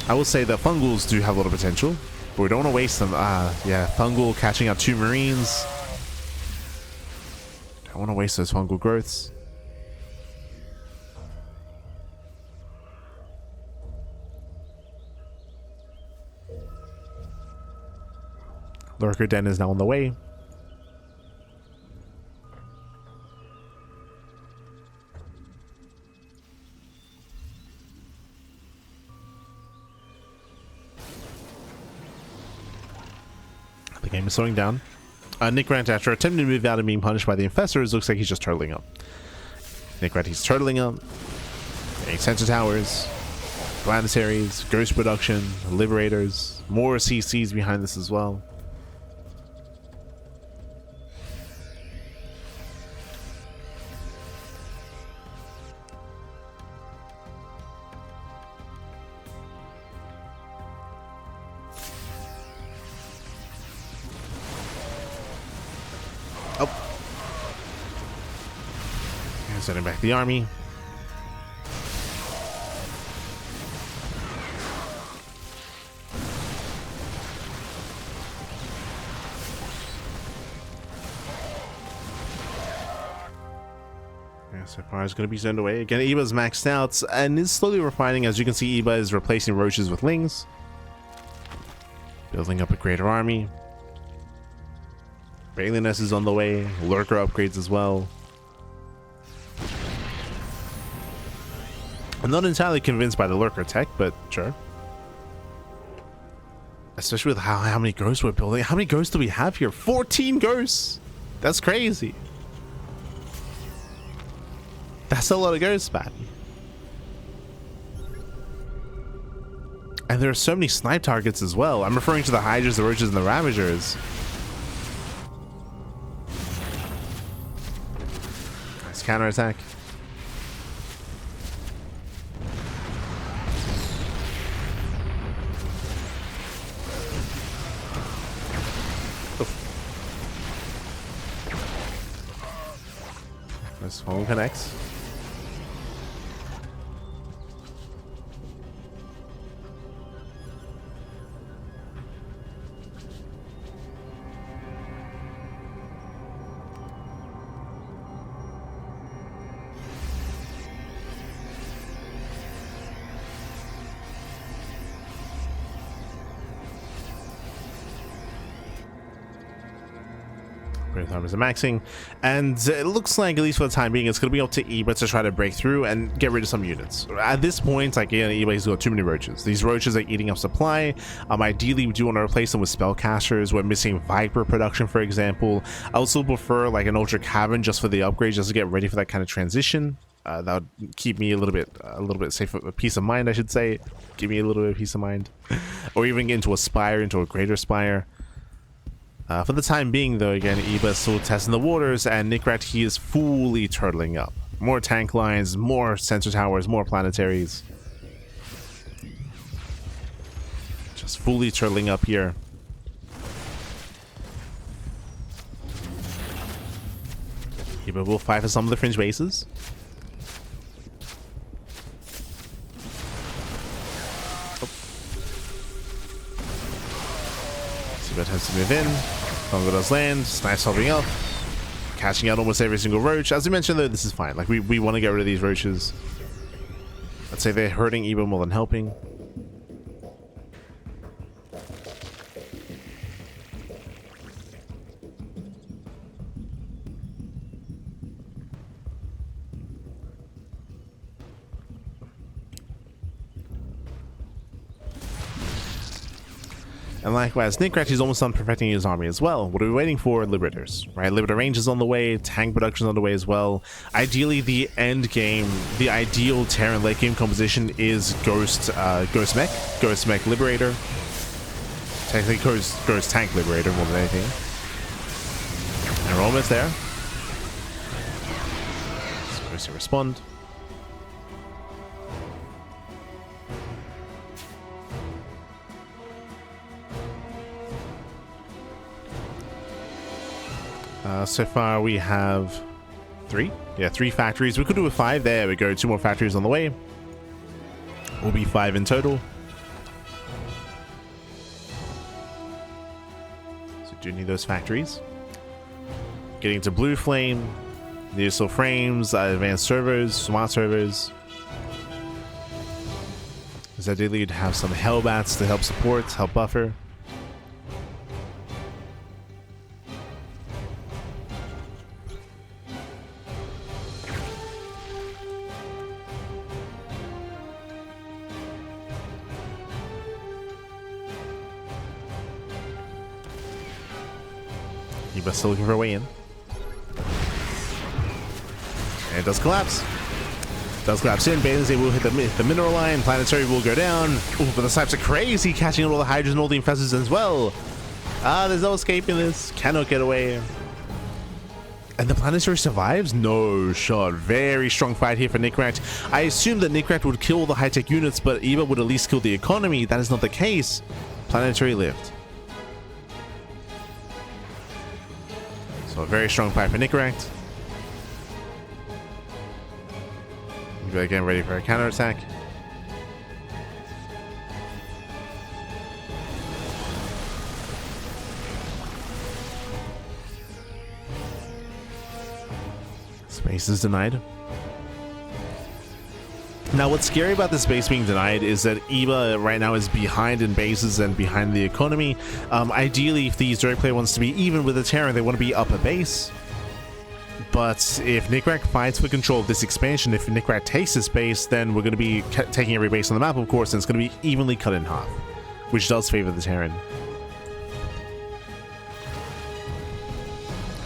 [SPEAKER 1] I will say that fungals do have a lot of potential, but we don't want to waste them. Yeah, fungal catching out 2 Marines. Don't want to waste those fungal growths. Lurker Den is now on the way. The game is slowing down. Nicoract, after attempting to move out and being punished by the infestors, looks like he's just turtling up. Nicoract, he's turtling up. Getting sensor towers, planetaries, ghost production, liberators, more CCs behind this as well. Sending back the army. Yeah, so far is going to be sent away. Again, Eba's maxed out and is slowly refining. As you can see, Eba is replacing roaches with lings. Building up a greater army. Baliness is on the way. Lurker upgrades as well. I'm not entirely convinced by the lurker tech, but sure. Especially with how many ghosts we're building. How many ghosts do we have here? 14 ghosts! That's crazy. That's a lot of ghosts, man. And there are so many snipe targets as well. I'm referring to the Hydras, the Roaches, and the Ravagers. Nice counterattack. This phone connects. Great Armors are maxing, and it looks like, at least for the time being, it's going to be up to Eba to try to break through and get rid of some units. At this point, like, yeah, Eba's got too many roaches. These roaches are eating up supply. Ideally, we do want to replace them with spellcasters. We're missing Viper production, for example. I also prefer like an Ultra Cavern just for the upgrades, just to get ready for that kind of transition. That would keep me a little bit safer, peace of mind, I should say. Give me a little bit of peace of mind, or even get into a spire, into a greater spire. For the time being, though, again, Eba's still testing the waters, and Nicoract, he is fully turtling up. More tank lines, more sensor towers, more planetaries. Just fully turtling up here. Eba will fight for some of the fringe bases. Eba has to move in. Congo does land. Snipes hopping up. Catching out almost every single roach. As we mentioned, though, this is fine. Like, we want to get rid of these roaches. I'd say they're hurting Eba more than helping. And likewise, Nicoract is almost done perfecting his army as well. What are we waiting for? Liberators, right? Liberator range is on the way, tank production is on the way as well. Ideally, the end game, the ideal Terran late game composition is Ghost Mech Liberator. Technically, Ghost Tank Liberator more than anything. And we're almost there. Supposed to respond. So far we have three factories. We could do with 5. There we go, 2 more factories on the way. Will be 5 in total. So do need those factories. Getting to Blue Flame, Neosol frames, advanced servers, smart servers. Because ideally you'd have some Hellbats to help support, help buffer. But still looking for a way in. And it does collapse. Does collapse in. Bathing will hit the mineral line. Planetary will go down. Ooh, but the snipes are crazy, catching all the Hydras and all the Infestors as well. There's no escaping this. Cannot get away. And the Planetary survives? No shot. Very strong fight here for Nicoract. I assumed that Nicoract would kill all the high-tech units, but Eba would at least kill the economy. That is not the case. Planetary lived. So a very strong fight for Nicoract. We're getting ready for a counterattack. Space is denied. Now, what's scary about this base being denied is that Eba right now is behind in bases and behind the economy. Ideally, if the Zerg player wants to be even with the Terran, they want to be up a base. But if Nicoract fights for control of this expansion, if Nicoract takes this base, then we're going to be taking every base on the map, of course, and it's going to be evenly cut in half, which does favor the Terran.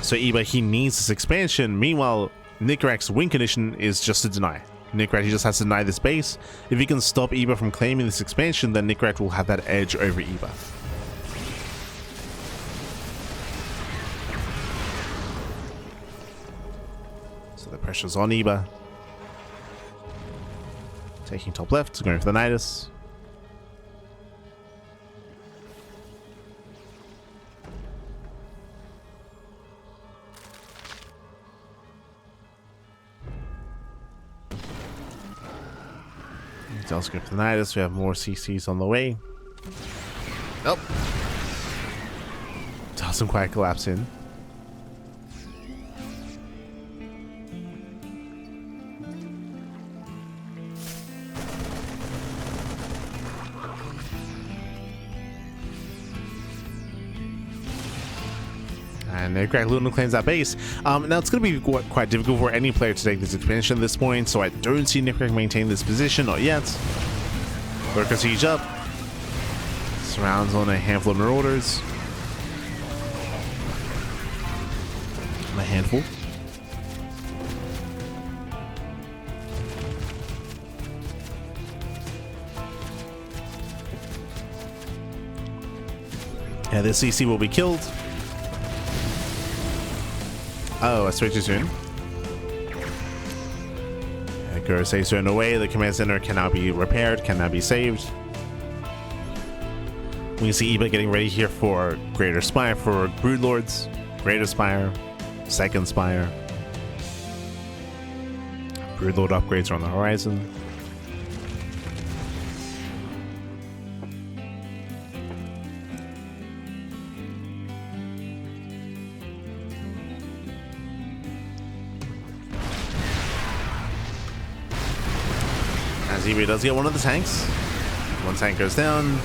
[SPEAKER 1] So Eba, he needs this expansion. Meanwhile, Nicoract's win condition is just to deny. Nicoract, he just has to deny this base. If he can stop Eba from claiming this expansion, then Nicoract will have that edge over Eba. So the pressure's on Eba. Taking top left, going for the Nidus. Does go for the Nidus. We have more CCs on the way. Nope. Doesn't quite collapse in. And Nicoract Luna claims that base. Now it's going to be quite difficult for any player to take this expansion at this point, so I don't see Nicoract maintain this position, not yet. Lurker siege up. Surrounds on a handful of Marauders. A handful. Yeah, this CC will be killed. Oh, I spoke too soon. Go say so in a way. The command center can now be repaired, can now be saved. We can see Eba getting ready here for Greater Spire for Broodlords. Greater Spire, Second Spire. Broodlord upgrades are on the horizon. Eba does get one of the tanks. One tank goes down.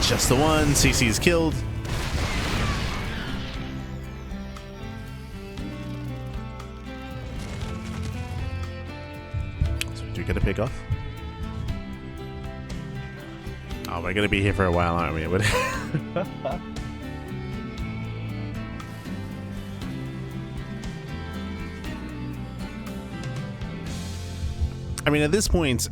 [SPEAKER 1] Just the one. CC is killed. So we do get a pick off. Oh, we're gonna be here for a while, aren't we? I mean, at this point,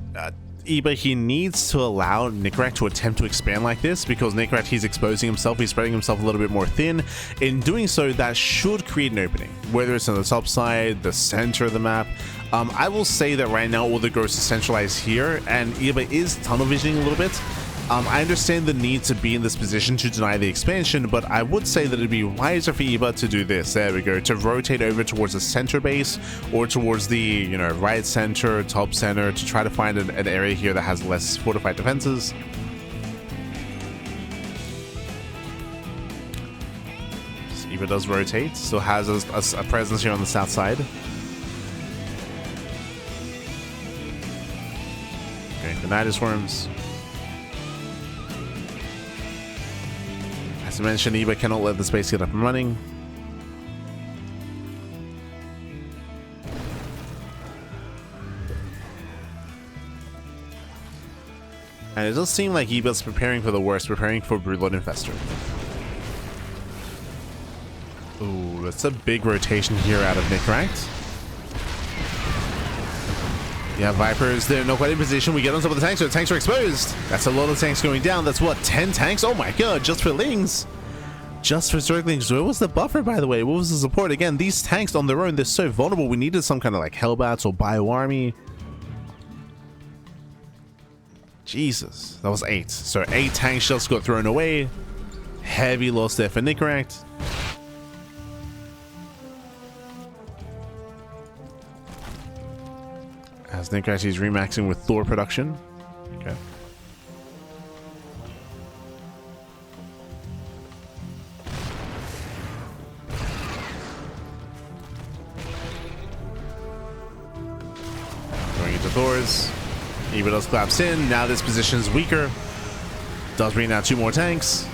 [SPEAKER 1] Eba, he needs to allow Nicoract to attempt to expand like this, because Nicoract, he's exposing himself, he's spreading himself a little bit more thin. In doing so, that should create an opening, whether it's on the top side, the center of the map. I will say that right now all the growth is centralized here, and Eba is tunnel visioning a little bit. I understand the need to be in this position to deny the expansion, but I would say that it'd be wiser for Eba to do this. There we go. To rotate over towards the center base or towards the, you know, right center, top center, to try to find an area here that has less fortified defenses. So Eba does rotate, still has a presence here on the south side. Going for Nidus Worms. As I mentioned, Eba cannot let the space get up and running. And it does seem like Eba's preparing for the worst, preparing for Broodlord Infestor. Ooh, that's a big rotation here out of Nicoract. Yeah, Vipers, they're not quite in position. We get on top of the tanks, so the tanks are exposed. That's a lot of tanks going down. That's what, 10 tanks? Oh my god, just for Lings. Just for Ducklings. Where was the buffer, by the way? What was the support? Again, these tanks on their own, they're so vulnerable. We needed some kind of like Hellbats or Bio Army. Jesus, that was 8. So 8 tanks just got thrown away. Heavy loss there for Nicoract. As Nicoract is remaxing with Thor production. Okay. Going into Thors. Eba does collapse in. Now this position's weaker. Does bring out 2 more tanks.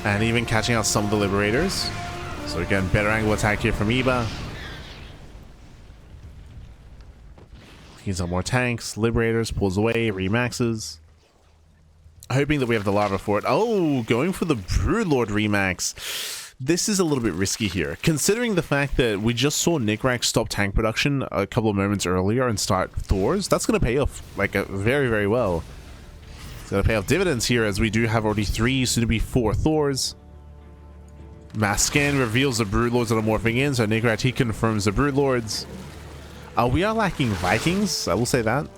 [SPEAKER 1] And even catching out some of the Liberators. So again, better angle attack here from Eba. He's on more tanks, liberators, pulls away, remaxes. Hoping that we have the lava for it. Oh, going for the Broodlord remax. This is a little bit risky here, considering the fact that we just saw Nicoract stop tank production a couple of moments earlier and start Thors. That's going to pay off like very, very well. It's going to pay off dividends here, as we do have already 3, soon to be 4 Thors. Mass scan reveals the Broodlords that are morphing in, so Nicoract, he confirms the Broodlords. We are lacking Vikings, I will say that.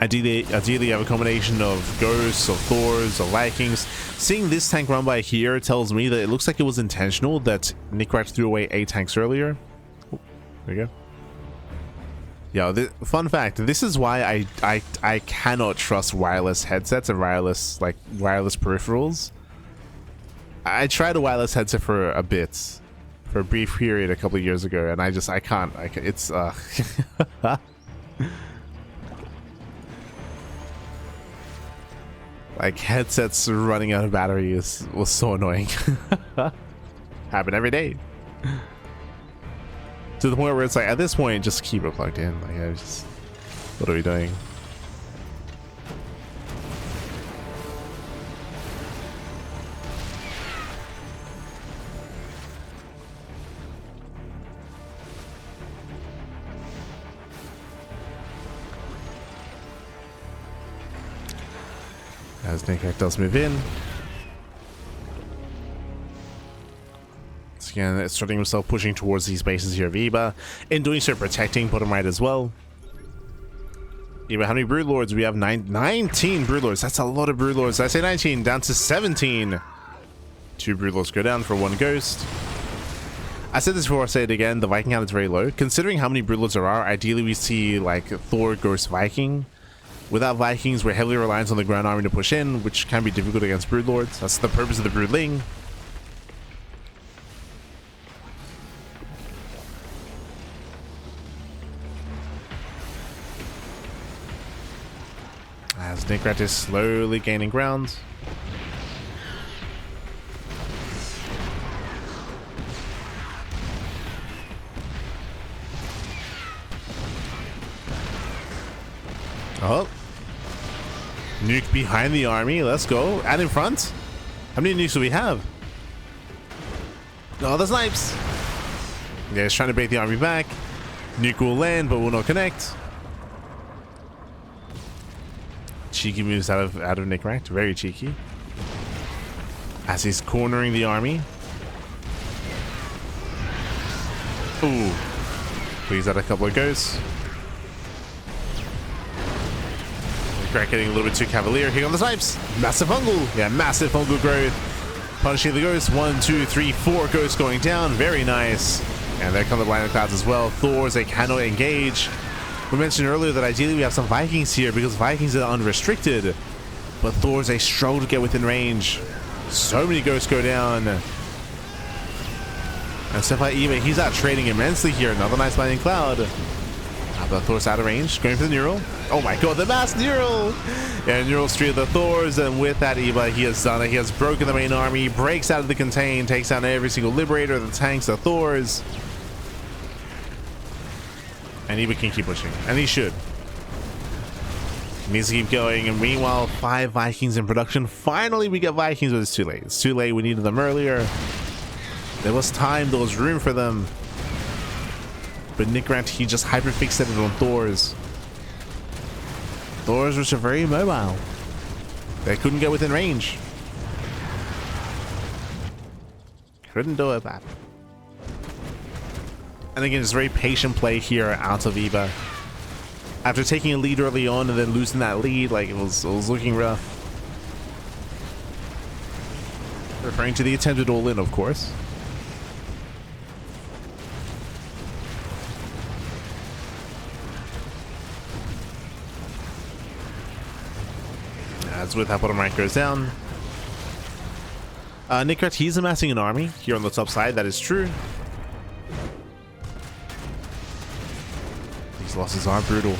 [SPEAKER 1] Ideally you have a combination of Ghosts, of Thors, of Vikings. Seeing this tank run by here tells me that it looks like it was intentional that Nicoract threw away 8 tanks earlier. Oh, there you go. Yeah, fun fact, this is why I cannot trust wireless headsets and wireless peripherals. I tried a wireless headset for a brief period a couple of years ago, and I can't, it's like, headsets running out of battery was so annoying. Happen every day. To the point where it's like, at this point, just keep it plugged in. Like, what are we doing? As Nicoract does move in. So again, it's starting himself pushing towards these bases here of Eba. In doing so, protecting bottom right as well. Eba, how many Broodlords? We have 19 Broodlords. That's a lot of Broodlords. I say 19, down to 17. 2 Broodlords go down for 1 Ghost. I said this before, I say it again, the Viking count is very low. Considering how many Broodlords there are, ideally we see like Thor, Ghost, Viking. Without Vikings, we're heavily reliant on the ground army to push in, which can be difficult against Broodlords. That's the purpose of the Broodling. As Nicoract is slowly gaining ground. Oh. Nuke behind the army. Let's go. And in front. How many nukes do we have? Oh, the snipes. Yeah, he's trying to bait the army back. Nuke will land, but will not connect. Cheeky moves out of Nicoract. Very cheeky. As he's cornering the army. Ooh. Please add a couple of ghosts. Nicoract getting a little bit too cavalier. Here on the snipes. Massive fungal. Yeah, massive fungal growth. Punishing the ghosts. 1, 2, 3, 4 ghosts going down. Very nice. And there come the blinding clouds as well. Thors, they cannot engage. We mentioned earlier that ideally we have some Vikings here because Vikings are unrestricted. But Thors, they struggle to get within range. So many ghosts go down. And Senpai Eva, he's out trading immensely here. Another nice blinding cloud. But Thor's out of range. Going for the neural. Oh my god, the mass neural! Yeah, neural street of the Thors, and with that Eva, he has done it. He has broken the main army, breaks out of the contain, takes down every single liberator, the tanks, the Thors. And Eva can keep pushing. And he should. He needs to keep going. And meanwhile, 5 Vikings in production. Finally, we get Vikings, but it's too late. It's too late. We needed them earlier. There was time. There was room for them. But Nicoract, he just hyper-fixated on Thors. Thors, which are very mobile. They couldn't get within range. Couldn't do it, that. And again, it's very patient play here out of Eva. After taking a lead early on and then losing that lead, like it was looking rough. Referring to the attempted all-in, of course. As with that bottom right goes down. Nicoract, he's amassing an army here on the top side, that is true. These losses are brutal.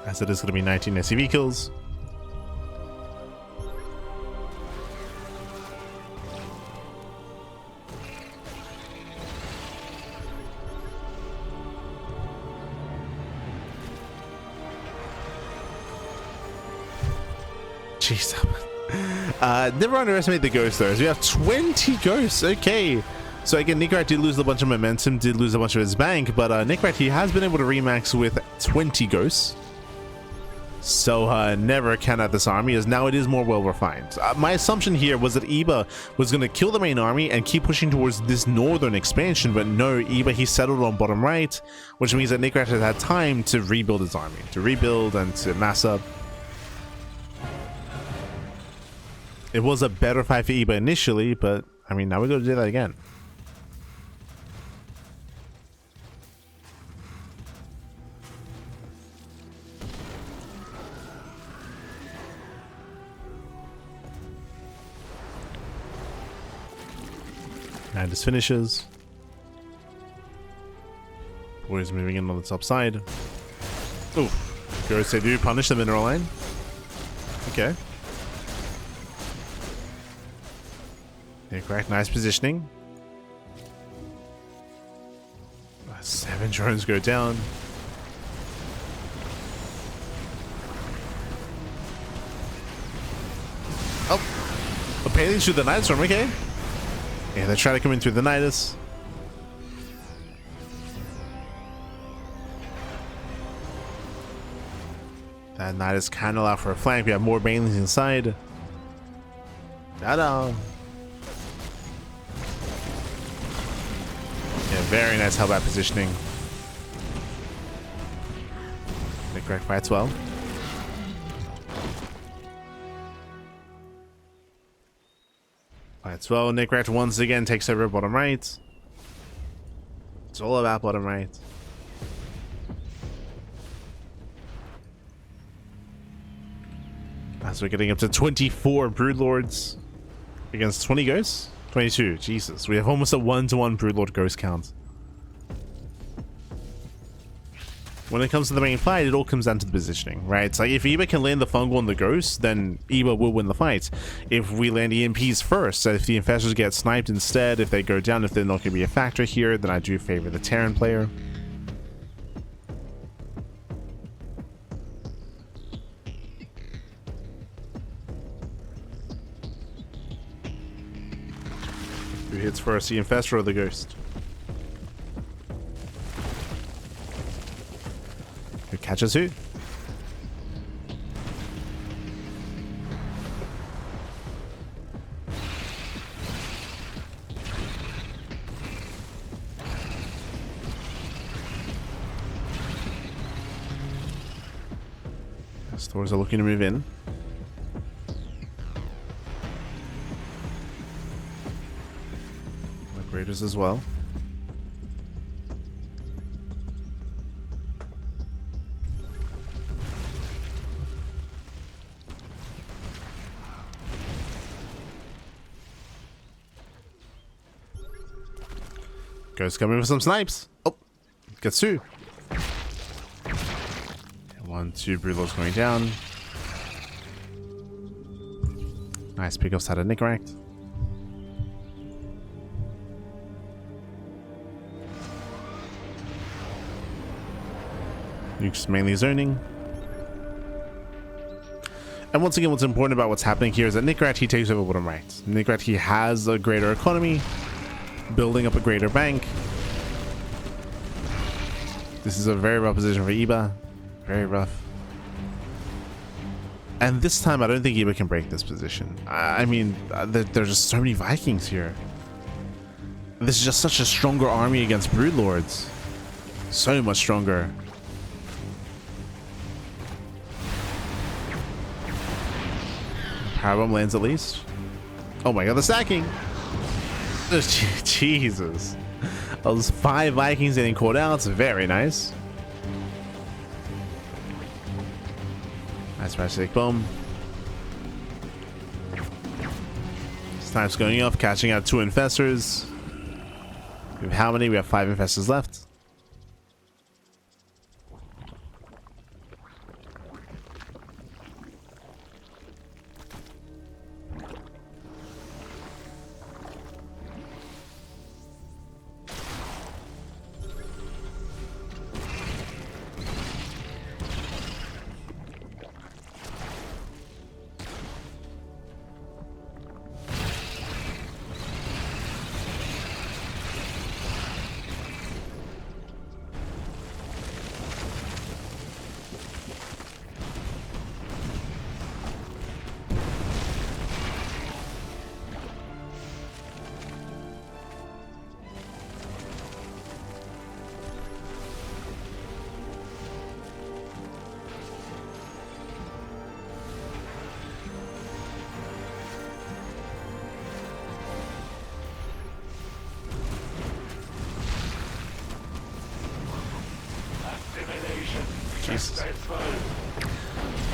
[SPEAKER 1] as it is going to be 19 SCV kills. Jeez. Never underestimate the ghosts though, as we have 20 ghosts. Okay. So again, Nicoract did lose a bunch of momentum, did lose a bunch of his bank, but Nicoract, he has been able to remax with 20 ghosts. So never count out this army, as now it is more well refined. My assumption here was that Eba was going to kill the main army and keep pushing towards this northern expansion, but no, Eba, he settled on bottom right, which means that Nicoract has had time to rebuild his army, to rebuild and to mass up. It was a better fight for Eba initially, but I mean, now we're going to do that again. And this finishes. Boys moving in on the top side. Oh, Ghosts, they do punish the mineral line. Okay. Nicoract, nice positioning. 7 drones go down. Oh, apparently through the Night Storm, okay. Yeah, they try to come in through the Nidus. That Nidus kind of allowed for a flank. We have more Banelings inside. Ta-da! Yeah, very nice hellbat positioning. Nicoract fights well. Fights well. Nicoract once again takes over bottom right. It's all about bottom right. As we're getting up to 24 Broodlords against 20 ghosts. 22, Jesus. We have almost a 1-to-1 Broodlord ghost count. When it comes to the main fight, it all comes down to the positioning, right? It's like if Eba can land the fungal on the ghost, then Eba will win the fight. If we land EMPs first, so if the infestors get sniped instead, if they go down, if they're not going to be a factor here, then I do favor the Terran player. Who hits first, the infestor or the ghost? Who catches who? Stores are looking to move in. Raiders as well. Ghost coming with some snipes. Oh, gets 2. 1, 2 Broodlords going down. Nice pickups out of Nicoract. Nuke's mainly zoning. And once again, what's important about what's happening here is that Nicoract, he takes over bottom right. Nicoract, he has a greater economy, building up a greater bank. This is a very rough position for Eba. Very rough. And this time, I don't think Eba can break this position. I mean, there's just so many Vikings here. This is just such a stronger army against Broodlords. So much stronger. Powerbomb lands at least. Oh my god, the stacking! Jesus. Those 5 Vikings getting caught out. It's very nice. Nice parasitic bomb. Snipes going off, catching out 2 infestors. We have how many? We have 5 infestors left.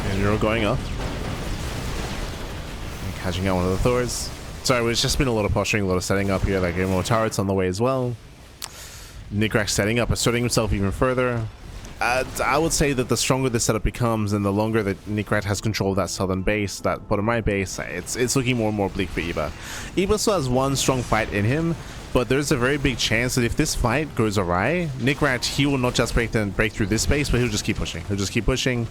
[SPEAKER 1] And you're going up. And catching out one of the Thors. Sorry, we've just been a lot of posturing, a lot of setting up here, like more turrets on the way as well. Nicoract setting up, asserting himself even further. I would say that the stronger the setup becomes and the longer that Nicoract has control of that southern base, that bottom right base, it's looking more and more bleak for Eba. Eba still has one strong fight in him, but there's a very big chance that if this fight goes awry, Nicoract, he will not just break through this base, but he'll just keep pushing. He'll just keep pushing,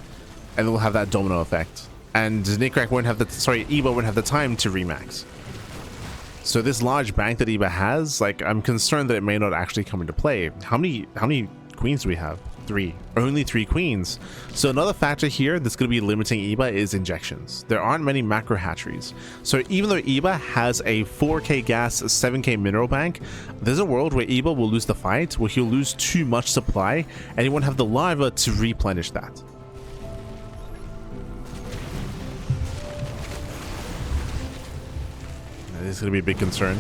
[SPEAKER 1] and it will have that domino effect. And Nicoract won't have the, sorry, Eba won't have the time to remax. So this large bank that Eba has, like, I'm concerned that it may not actually come into play. How many queens do we have? 3. Only 3 queens. So another factor here that's going to be limiting Eba is injections. There aren't many macro hatcheries. So even though Eba has a 4k gas, 7k mineral bank, there's a world where Eba will lose the fight, where he'll lose too much supply, and he won't have the lava to replenish that. This is going to be a big concern.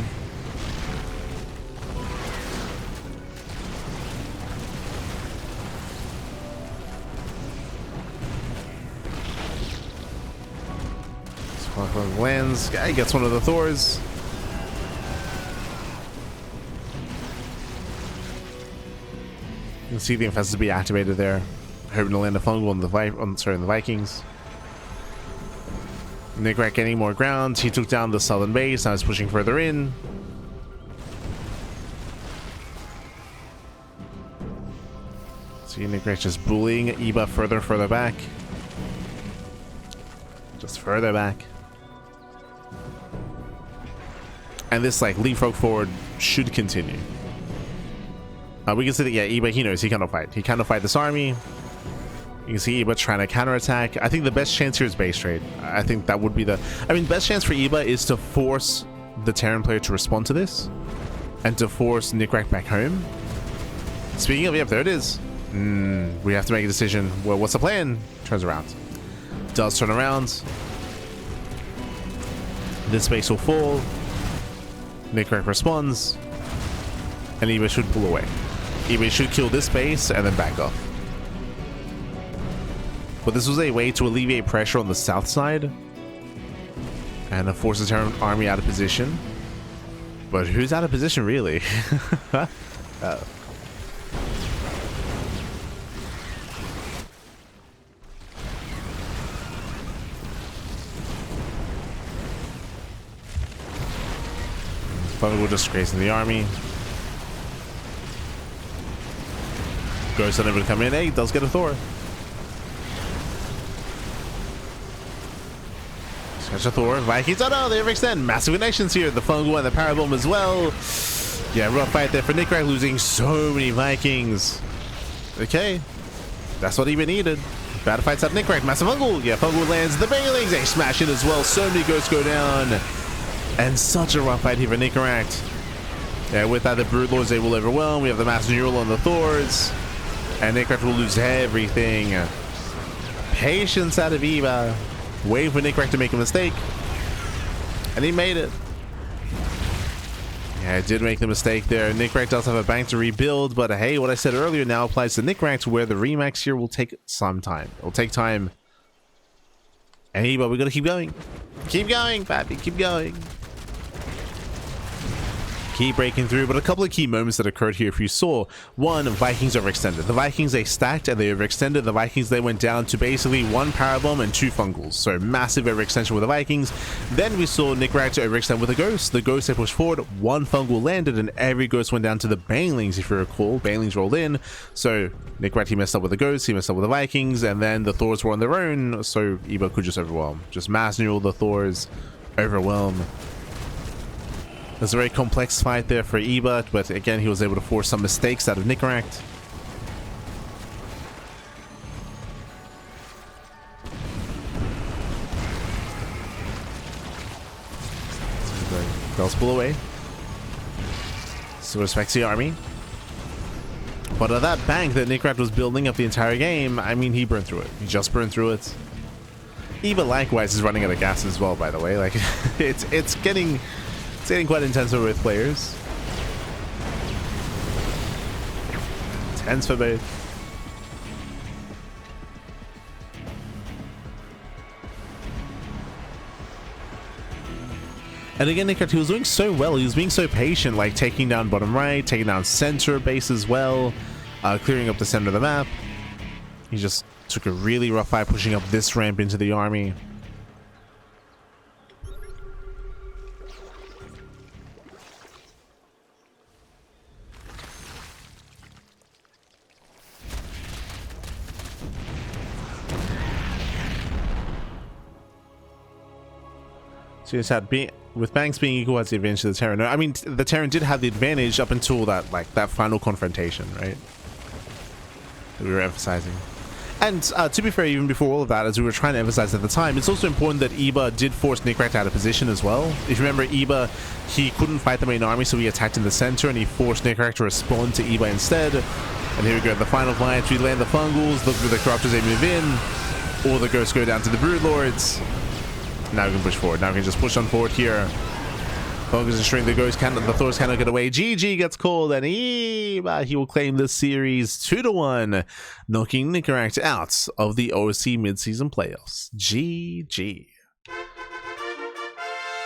[SPEAKER 1] Lands, guy gets one of the Thors. You can see the infested to be activated there, hoping to land a fungal on the the Vikings. Nicoract getting more ground. He took down the southern base. Now he's pushing further in. See Nicoract just bullying Eba further and further back. Just further back. And this like leapfrog forward should continue. We can see that, yeah, Eba, he knows he cannot fight. He cannot fight this army. You can see Eba trying to counterattack. I think the best chance here is base trade. I think that would be the... I mean, best chance for Eba is to force the Terran player to respond to this. And to force Nicoract back home. Speaking of, yep, there it is. We have to make a decision. Well, what's the plan? Turns around. Does turn around. This base will fall. Nicoract responds. And Eba should pull away. Eba should kill this base and then back off. But this was a way to alleviate pressure on the south side. And force the Terran army out of position. But who's out of position, really? Oh. Probably will just grazing the army. Ghost unable to come in. Hey, does get a Thor. Catch a Thor. Vikings. Oh no, they overextend. Massive connections here. The fungal and the parabomb as well. Yeah, rough fight there for Nicoract, losing so many Vikings. Okay. That's what Eba needed. Bad fights up Nicoract. Massive fungal. Yeah, fungal lands. The banglings. They smash it as well. So many ghosts go down. And such a rough fight here for Nicoract. Yeah, with that, the Broodlords they will overwhelm. We have the Master Neural on the Thors. And Nicoract will lose everything. Patience out of Eba. Waiting for Nicoract to make a mistake. And he made it. Yeah, I did make the mistake there. Nicoract does have a bank to rebuild. But hey, what I said earlier now applies to Nicoract, where the remax here will take some time. It'll take time. And Eba, we gotta keep going. Keep going, Pappy. Keep going. Keep breaking through, but a couple of key moments that occurred here. If you saw, one, Vikings overextended. The Vikings, they stacked and they overextended. The Vikings, they went down to basically 1 parabomb and 2 fungals. So massive overextension with the Vikings. Then we saw Nicoract overextend with a Ghost. The Ghost, they pushed forward, 1 fungal landed, and every Ghost went down to the Banelings, if you recall. Banelings rolled in. So Nicoract, he messed up with the Ghost, he messed up with the Vikings, and then the Thors were on their own, so Eba could just overwhelm. Just mass neural the Thors, overwhelm. There's a very complex fight there for Eba, but again, he was able to force some mistakes out of Nicoract. Bells pull away. So respects the army. But that bank that Nicoract was building up the entire game, I mean, he burned through it. He just burned through it. Eba likewise is running out of gas as well, by the way. Like, it's getting quite intense with players. Tense for both. And again, Nicoract, he was doing so well. He was being so patient, like taking down bottom right, taking down center base as well, clearing up the center of the map. He just took a really rough fight pushing up this ramp into the army. So you just had with Banks being equal as the advantage to the Terran. I mean, the Terran did have the advantage up until that final confrontation, right? That we were emphasizing. And to be fair, even before all of that, as we were trying to emphasize at the time, it's also important that Eba did force Nicoract out of position as well. If you remember, Eba, he couldn't fight the main army, so he attacked in the center, and he forced Nicoract to respond to Eba instead. And here we go, the final fight. We land the Fungals, look for the Corruptors, they move in. All the Ghosts go down to the Broodlords. Now we can push forward. Now we can just push on forward here. Focus and string. The Thors cannot get away. GG gets called, and he will claim this series 2-1, knocking Nicoract out of the OSC mid-season playoffs. GG.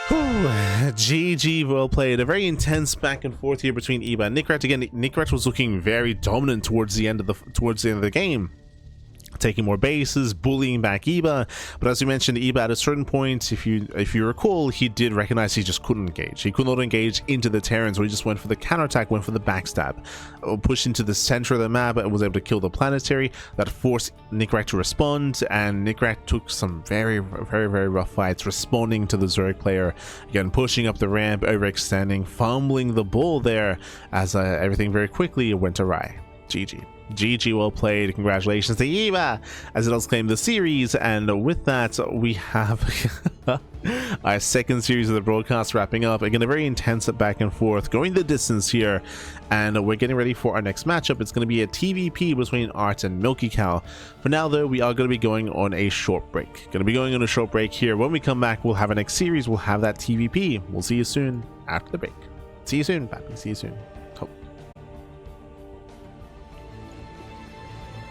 [SPEAKER 1] GG, well played. A very intense back and forth here between Eba and Nicoract. Again, Nicoract was looking very dominant towards the end of the game, taking more bases, bullying back Eba. But as we mentioned, Eba at a certain point, if you recall, he did recognize he just couldn't engage. He could not engage into the Terrans, so he just went for the counterattack, went for the backstab, pushed into the center of the map and was able to kill the planetary. That forced Nicoract to respond, and Nicoract took some very rough fights responding to the Zerg player, again pushing up the ramp, overextending, fumbling the ball there as everything very quickly went awry. GG. GG, well played. Congratulations to Eba as it does claim the series. And with that, we have our second series of the broadcast wrapping up. Again, a very intense back and forth, going the distance here, and we're getting ready for our next matchup. It's going to be a TVP between Art and Milky Cow. For now, though, we are going to be going on a short break. Here. When we come back, we'll have our next series. We'll have that TVP. We'll see you soon after the break. See you soon, Pappy. See you soon.